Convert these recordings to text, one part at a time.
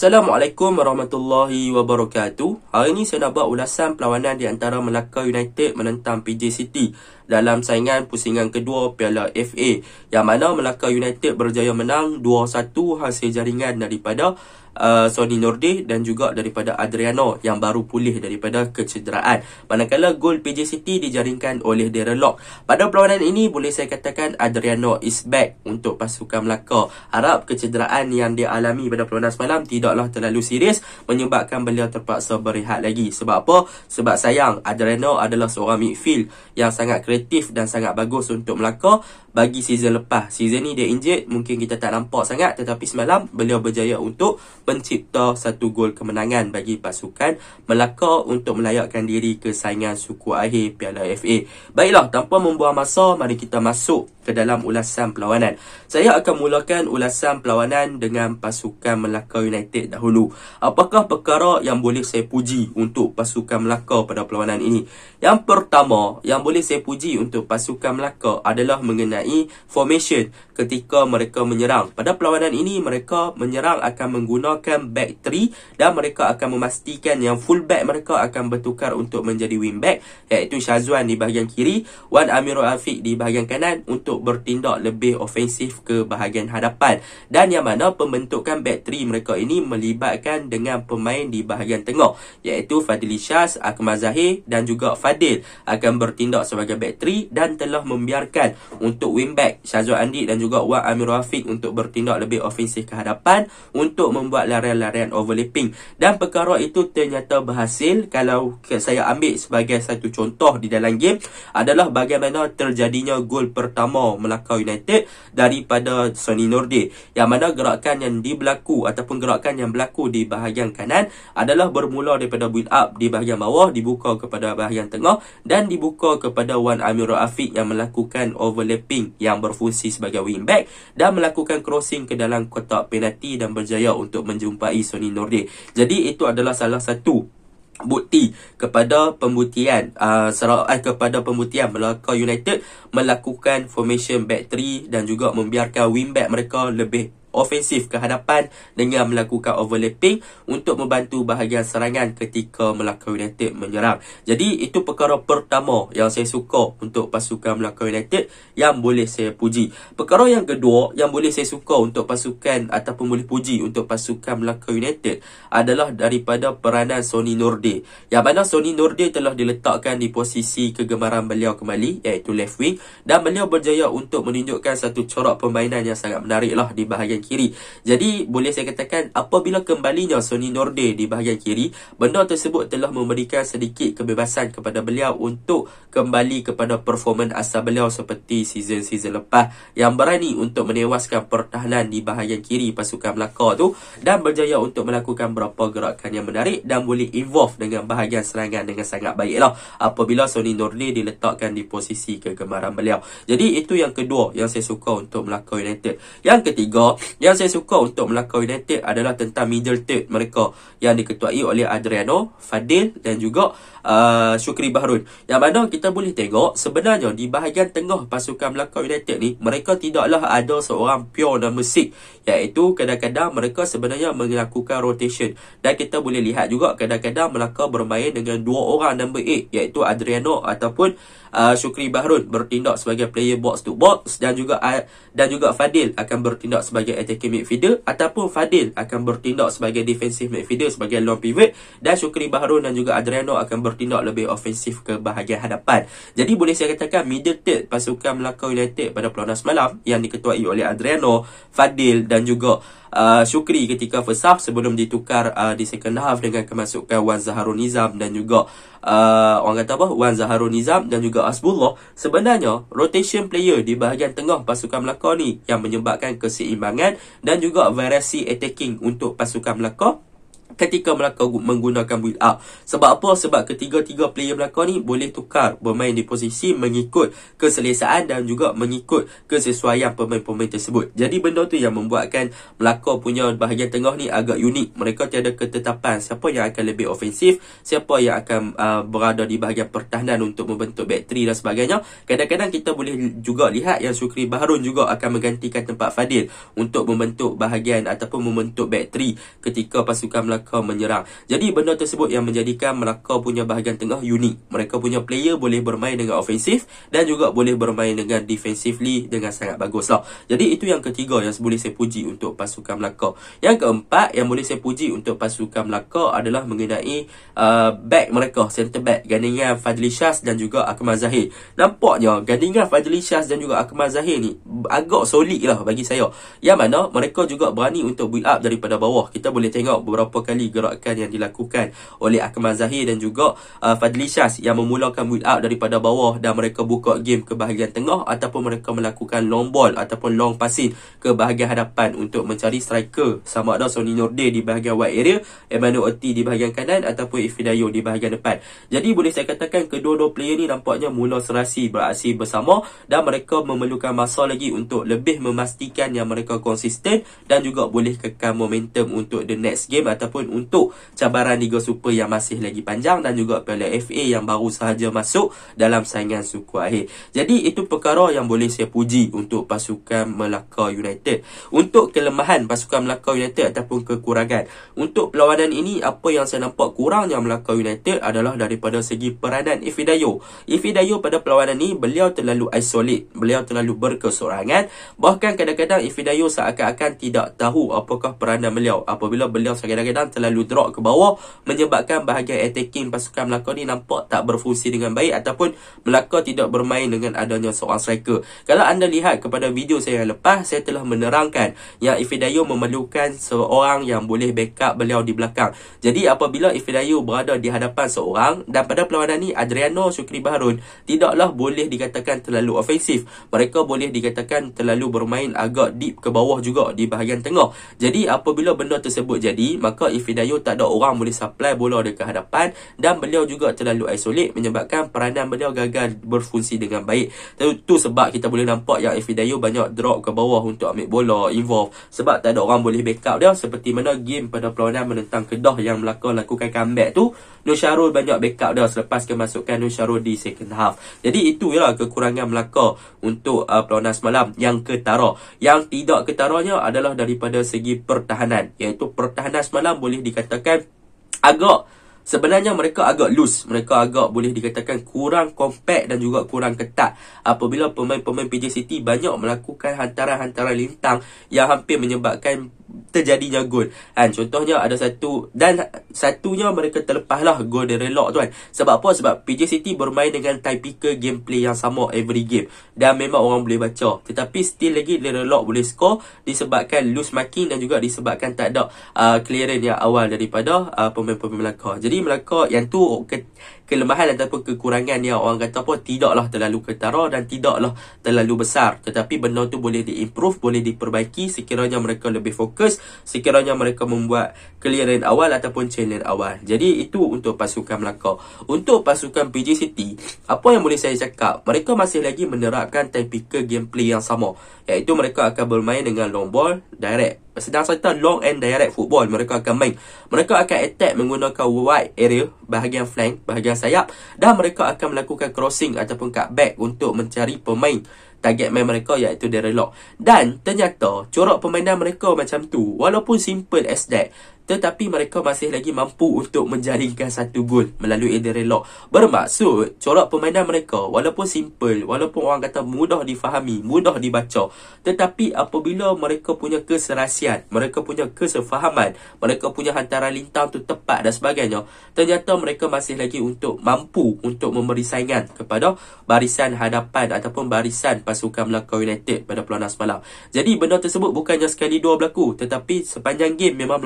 Assalamualaikum warahmatullahi wabarakatuh. Hari ini saya nak buat ulasan perlawanan di antara Melaka United menentang PJ City dalam saingan pusingan kedua Piala FA, yang mana Melaka United berjaya menang 2-1 hasil jaringan daripada Sonny Nordeh dan juga daripada Adriano yang baru pulih daripada kecederaan. Manakala gol PJ City dijaringkan oleh Darren Lock. Pada perlawanan ini boleh saya katakan Adriano is back untuk pasukan Melaka. Harap kecederaan yang dia alami pada perlawanan semalam tidaklah terlalu serius menyebabkan beliau terpaksa berehat lagi. Sebab apa? Sebab sayang, Adriano adalah seorang midfield yang sangat kreatif dan sangat bagus untuk Melaka bagi season lepas. Season ni dia injured, mungkin kita tak nampak sangat, tetapi semalam beliau berjaya untuk mencipta satu gol kemenangan bagi pasukan Melaka untuk melayakkan diri ke saingan suku akhir Piala FA. Baiklah, tanpa membuang masa, mari kita masuk ke dalam ulasan perlawanan. Saya akan mulakan ulasan perlawanan dengan pasukan Melaka United dahulu. Apakah perkara yang boleh saya puji untuk pasukan Melaka pada perlawanan ini? Yang pertama yang boleh saya puji untuk pasukan Melaka adalah mengenai formation ketika mereka menyerang. Pada perlawanan ini mereka menyerang akan menggunakan back 3 dan mereka akan memastikan yang full back mereka akan bertukar untuk menjadi wing back, iaitu Syazwan di bahagian kiri, Wan Amirul Afiq di bahagian kanan untuk bertindak lebih ofensif ke bahagian hadapan. Dan yang mana pembentukan back 3 mereka ini melibatkan dengan pemain di bahagian tengah, iaitu Fadli Syaz, Akmal Zahir dan juga Fadil akan bertindak sebagai back 3 dan telah membiarkan untuk wing back Syazwan Andik dan juga Wan Amirul Afiq untuk bertindak lebih ofensif ke hadapan untuk membuat larian-larian overlapping. Dan perkara itu ternyata berhasil. Kalau saya ambil sebagai satu contoh di dalam game adalah bagaimana terjadinya gol pertama Melaka United daripada Sonny Nordeh, yang mana gerakan yang berlaku di bahagian kanan adalah bermula daripada build up di bahagian bawah, dibuka kepada bahagian tengah dan dibuka kepada Wan Amirul Afiq yang melakukan overlapping yang berfungsi sebagai wing back dan melakukan crossing ke dalam kotak penalti dan berjaya untuk menjumpai Sonny Nordeh. Jadi itu adalah salah satu bukti kepada pembuktian Melaka United melakukan formation back 3 dan juga membiarkan wing back mereka lebih ofensif ke hadapan dengan melakukan overlapping untuk membantu bahagian serangan ketika Melaka United menyerang. Jadi itu perkara pertama yang saya suka untuk pasukan Melaka United yang boleh saya puji. Perkara yang kedua yang boleh saya suka untuk pasukan ataupun boleh puji untuk pasukan Melaka United adalah daripada peranan Sonny Nordeh, yang mana Sonny Nordeh telah diletakkan di posisi kegemaran beliau kembali, iaitu left wing, dan beliau berjaya untuk menunjukkan satu corak permainan yang sangat menarik lah di bahagian kiri. Jadi boleh saya katakan apabila kembalinya Sonny Nordeh di bahagian kiri, benda tersebut telah memberikan sedikit kebebasan kepada beliau untuk kembali kepada performan asal beliau seperti season-season lepas, yang berani untuk menewaskan pertahanan di bahagian kiri pasukan Melaka tu dan berjaya untuk melakukan beberapa gerakan yang menarik dan boleh involve dengan bahagian serangan dengan sangat baiklah apabila Sonny Nordeh diletakkan di posisi kegemaran beliau. Jadi itu yang kedua yang saya suka untuk Melaka United. Yang ketiga yang saya suka untuk Melaka United adalah tentang middle third mereka yang diketuai oleh Adriano, Fadil dan juga Syukri Baharun. Yang mana kita boleh tengok sebenarnya di bahagian tengah pasukan Melaka United ni mereka tidaklah ada seorang pure number 6, iaitu kadang-kadang mereka sebenarnya melakukan rotation, dan kita boleh lihat juga kadang-kadang Melaka bermain dengan dua orang number 8, iaitu Adriano ataupun Syukri Baharun bertindak sebagai player box to box dan juga Fadil akan bertindak sebagai attacking midfielder ataupun Fadil akan bertindak sebagai defensive midfielder sebagai lone pivot, dan Syukri Baharun dan juga Adriano akan bertindak lebih ofensif ke bahagian hadapan. Jadi boleh saya katakan middle third pasukan Melaka United pada perlawanan semalam yang diketuai oleh Adriano, Fadil dan juga Syukri ketika first half sebelum ditukar di second half dengan kemasukan Wan Zaharul Nizam dan juga Wan Zaharul Nizam dan juga Asbullah. Sebenarnya rotation player di bahagian tengah pasukan Melaka ni yang menyebabkan keseimbangan dan juga variasi attacking untuk pasukan Melaka ketika Melaka menggunakan build up. Sebab apa? Sebab ketiga-tiga player Melaka ni boleh tukar bermain di posisi mengikut keselesaan dan juga mengikut kesesuaian pemain-pemain tersebut. Jadi benda tu yang membuatkan Melaka punya bahagian tengah ni agak unik. Mereka tiada ketetapan siapa yang akan lebih ofensif, siapa yang akan berada di bahagian pertahanan untuk membentuk back 3 dan sebagainya. Kadang-kadang kita boleh juga lihat yang Syukri Baharun juga akan menggantikan tempat Fadil untuk membentuk bahagian ataupun membentuk back 3 ketika pasukan Melaka menyerang. Jadi benda tersebut yang menjadikan Melaka punya bahagian tengah unik. Mereka punya player boleh bermain dengan ofensif dan juga boleh bermain dengan defensively dengan sangat bagus lah. Jadi itu yang ketiga yang boleh saya puji untuk pasukan Melaka. Yang keempat yang boleh saya puji untuk pasukan Melaka adalah mengenai back mereka, center back, gandingan Fadli Syaz dan juga Akmal Zahir. Nampaknya gandingan Fadli Syaz dan juga Akmal Zahir ni agak solid lah bagi saya. Yang mana mereka juga berani untuk build up daripada bawah. Kita boleh tengok beberapa kali gerakan yang dilakukan oleh Akmal Zahir dan juga Fadli Syaz yang memulakan build up daripada bawah dan mereka buka game ke bahagian tengah ataupun mereka melakukan long ball ataupun long passing ke bahagian hadapan untuk mencari striker, sama ada Sony Nordin di bahagian wide area, Emmanuel Oti di bahagian kanan ataupun Ifidayo di bahagian depan. Jadi boleh saya katakan kedua-dua player ni nampaknya mula serasi beraksi bersama dan mereka memerlukan masa lagi untuk lebih memastikan yang mereka konsisten dan juga boleh kekal momentum untuk the next game ataupun untuk cabaran Liga Super yang masih lagi panjang dan juga Piala FA yang baru sahaja masuk dalam saingan suku akhir. Jadi itu perkara yang boleh saya puji untuk pasukan Melaka United. Untuk kelemahan pasukan Melaka United ataupun kekurangan, untuk perlawanan ini apa yang saya nampak kurangnya Melaka United adalah daripada segi peranan Ifidayo. Ifidayo pada perlawanan ini beliau terlalu isolate, beliau terlalu berkesorangan. Bahkan kadang-kadang Ifidayo seakan-akan tidak tahu apakah peranan beliau apabila beliau kadang-kadang terlalu drop ke bawah, menyebabkan bahagian attacking pasukan Melaka ni nampak tak berfungsi dengan baik ataupun Melaka tidak bermain dengan adanya seorang striker. Kalau anda lihat kepada video saya yang lepas, saya telah menerangkan yang Ifidayo memerlukan seorang yang boleh backup beliau di belakang. Jadi apabila Ifidayo berada di hadapan seorang, dan pada perlawanan ni Adriano Syukri Baharun tidaklah boleh dikatakan terlalu ofensif. Mereka boleh dikatakan terlalu bermain agak deep ke bawah juga di bahagian tengah. Jadi apabila benda tersebut jadi, maka Ifidayo tak ada orang boleh supply bola dekat hadapan dan beliau juga terlalu isolate menyebabkan peranan beliau gagal berfungsi dengan baik. Itu sebab kita boleh nampak yang Ifidayo banyak drop ke bawah untuk ambil bola, involve, sebab tak ada orang boleh backup dia. Seperti mana game pada perlawanan menentang Kedah yang Melaka lakukan comeback tu, Nur Syarul banyak backup dia selepas kemasukan Nur Syarul di second half. Jadi itu ialah kekurangan Melaka untuk perlawanan semalam. Yang ketara, yang tidak ketaranya adalah daripada segi pertahanan, iaitu pertahanan semalam boleh dikatakan sebenarnya mereka agak loose. Mereka agak boleh dikatakan kurang compact dan juga kurang ketat apabila pemain-pemain PJ City banyak melakukan hantaran-hantaran lintang yang hampir menyebabkan terjadinya gol. Contohnya ada satu, dan satunya mereka terlepaslah gol dari relok tuan. Sebab apa? Sebab PJ City bermain dengan typical gameplay yang sama every game dan memang orang boleh baca, tetapi still lagi dari relok boleh score disebabkan loose marking dan juga disebabkan tak ada clearance yang awal daripada pemain-pemain Melaka. Jadi Melaka yang tu kelemahan ataupun kekurangan yang orang kata apa, tidaklah terlalu ketara dan tidaklah terlalu besar, tetapi benda tu boleh diimprove, boleh diperbaiki sekiranya mereka lebih fokus, sekiranya mereka membuat clearance awal ataupun challenge awal. Jadi itu untuk pasukan Melaka. Untuk pasukan PJ City, apa yang boleh saya cakap, mereka masih lagi menerapkan typical gameplay yang sama, iaitu mereka akan bermain dengan long ball direct. Sedang serta long and direct football mereka akan main. Mereka akan attack menggunakan wide area, bahagian flank, bahagian sayap, dan mereka akan melakukan crossing ataupun cutback untuk mencari pemain target main mereka, iaitu Darren Lock. Dan ternyata corak permainan mereka macam tu, walaupun simple as that, tetapi mereka masih lagi mampu untuk menjaringkan satu gol melalui Darren Lock. Bermaksud corak permainan mereka walaupun simple, walaupun orang kata mudah difahami, mudah dibaca, tetapi apabila mereka punya keserasian, mereka punya kesefahaman, mereka punya hantaran lintang tu tepat dan sebagainya, ternyata mereka masih lagi mampu untuk memberi saingan kepada barisan hadapan ataupun barisan pasukan Melaka United pada perlawanan semalam. Jadi benda tersebut bukannya sekali dua berlaku, tetapi sepanjang game memang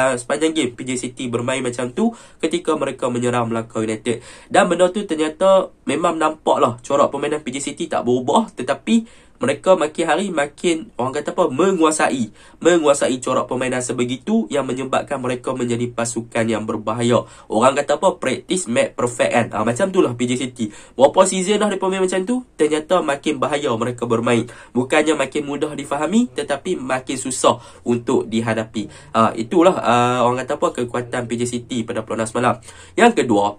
sepanjang game PJ City bermain macam tu ketika mereka menyerang Melaka United. Dan benda tu ternyata memang nampaklah corak permainan PJ City tak berubah, tetapi mereka makin hari makin, orang kata apa, menguasai corak permainan sebegitu yang menyebabkan mereka menjadi pasukan yang berbahaya. Orang kata apa, practice make perfect kan. Macam tu lah PJ City. Berapa season dah mereka main macam tu, ternyata makin bahaya mereka bermain. Bukannya makin mudah difahami, tetapi makin susah untuk dihadapi. Itulah orang kata apa, kekuatan PJ City pada peluang semalam. Yang kedua,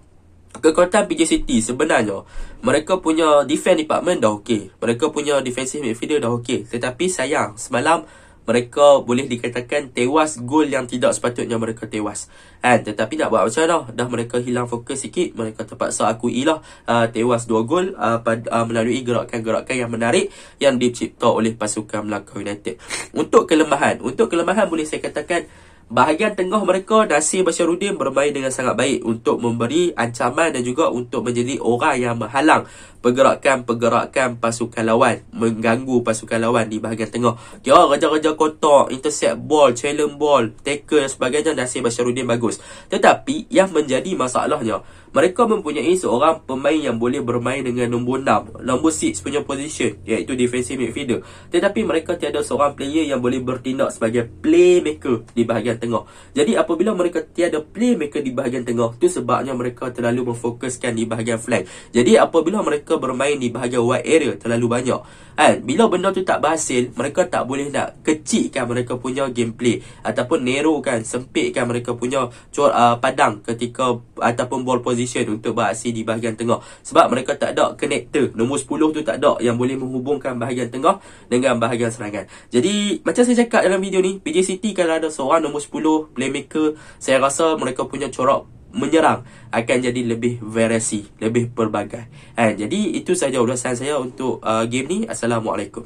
kekuatan PJ City sebenarnya, mereka punya defense department dah okey. Mereka punya defensive midfielder dah okey. Tetapi sayang, semalam mereka boleh dikatakan tewas gol yang tidak sepatutnya mereka tewas. Tetapi nak buat macam mana? Dah mereka hilang fokus sikit, mereka terpaksa akui lah tewas 2 gol melalui gerakan-gerakan yang menarik yang dicipta oleh pasukan Melaka United. Untuk kelemahan boleh saya katakan bahagian tengah mereka, Nasir Basharudin bermain dengan sangat baik untuk memberi ancaman dan juga untuk menjadi orang yang menghalang pergerakan-pergerakan pasukan lawan, mengganggu pasukan lawan di bahagian tengah. Kira raja-raja kotak, intercept ball, challenge ball, tackle dan sebagainya, Nasir Basharudin bagus. Tetapi yang menjadi masalahnya, mereka mempunyai seorang pemain yang boleh bermain dengan nombor 6, nombor 6 punya position, iaitu defensive midfielder. Tetapi mereka tiada seorang player yang boleh bertindak sebagai playmaker di bahagian tengah. Jadi apabila mereka tiada playmaker di bahagian tengah, tu sebabnya mereka terlalu memfokuskan di bahagian flank. Jadi apabila mereka bermain di bahagian wide area terlalu banyak, bila benda tu tak berhasil, mereka tak boleh nak kecilkan mereka punya gameplay ataupun narrowkan, sempitkan mereka punya padang ketika ataupun ball position untuk beraksi di bahagian tengah. Sebab mereka tak ada connector, nombor 10 tu tak ada yang boleh menghubungkan bahagian tengah dengan bahagian serangan. Jadi macam saya cakap dalam video ni, PJ City kalau ada seorang nombor 10 playmaker, saya rasa mereka punya corak menyerang akan jadi lebih variasi, lebih pelbagai. Jadi itu saja ulasan saya untuk game ni. Assalamualaikum.